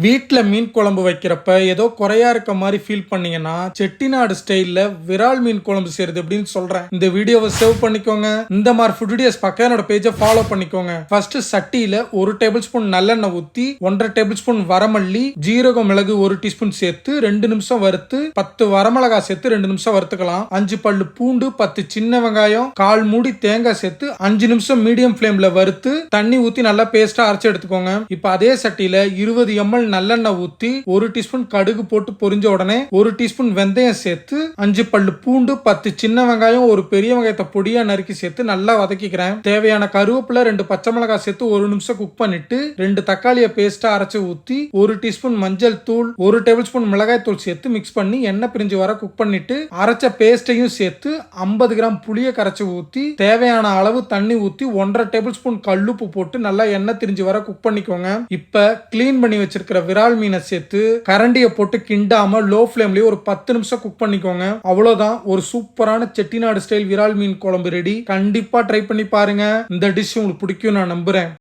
வீட்ல மீன் குழம்பு வைக்கிறப்ப ஏதோ குறையா இருக்க மாதிரி ஃபீல் பண்ணீங்கன்னா செட்டிநாடு ஸ்டைல்ல விரால் மீன் குழம்பு செய்யறது எப்படின்னு சொல்றேன். இந்த வீடியோவை சேவ் பண்ணிக்கோங்க. இந்த மாதிரி ஃபுட் வீடியோஸ் பார்க்க என்னோட பேஜை ஃபாலோ பண்ணிக்கோங்க. ஃபர்ஸ்ட் சட்டியில 1 டேபிள் ஸ்பூன் நல்லெண்ணெய் ஊத்தி 1.5 டேபிள் ஸ்பூன் வரமல்லி, ஜீரகம், மிளகு 1 டீஸ்பூன் சேர்த்து 2 நிமிஷம் வறுத்து 10 வரமிளகாய் சேர்த்து 2 நிமிஷம் வறுத்துக்கலாம். 5 பல்லு பூண்டு, 10 சின்ன வெங்காயம், 1/4 மூடி தேங்காய் சேர்த்து 5 நிமிஷம் மீடியம் ஃபிளேம்ல வறுத்து தண்ணி ஊத்தி நல்லா பேஸ்டா அரைச்சு எடுத்துக்கோங்க. இப்ப அதே சட்டியில 20 ml நல்லெண்ணெய் ஊத்தி 1 டீஸ்பூன் கடுகு போட்டு பொரிஞ்ச உடனே 1 டீஸ்பூன் வெந்தயம் சேர்த்து 5 பல்லு பூண்டு, 10 சின்ன வெங்காயம், 1 பெரிய வெங்காயத்தை பொடியா நறுக்கி சேர்த்து நல்லா வதக்கிக்கிறேன். தேவையான கருவேப்பிலை, 2 பச்சை மிளகாய் சேர்த்து 1 நிமிஷம் குக் பண்ணிட்டு 2 தக்காளியை பேஸ்டா அரைச்சு ஊத்தி 1 டீஸ்பூன் மஞ்சள் தூள், 1 டேபிள் ஸ்பூன் மிளகாய் தூள் சேர்த்து மிக்ஸ் பண்ணி எண்ணெய் பிரிஞ்சு வர குக் பண்ணிட்டு அரைச்ச பேஸ்டையும் சேர்த்து 50 கிராம் புளியை கரைச்சு ஊத்தி தேவையான அளவு தண்ணி ஊத்தி 1.5 டேபிள் ஸ்பூன் கல்லுப்பு போட்டு நல்லா எண்ணெய் திரிஞ்சு வர குக் பண்ணிக்கோங்க. இப்ப கிளீன் பண்ணி வச்சிருக்கிற விரால் மீனை சேர்த்து கரண்டியை போட்டு கிண்டாம லோ ஃபிளேம்லயே ஒரு 10 நிமிஷம் குக் பண்ணிக்கோங்க. அவ்வளவுதான், ஒரு சூப்பரான செட்டிநாடு ஸ்டைல் விரால் மீன் குழம்பு ரெடி. கண்டிப்பா ட்ரை பண்ணி பாருங்க. இந்த டிஷ் உங்களுக்கு பிடிக்கும் நான் நம்புறேன்.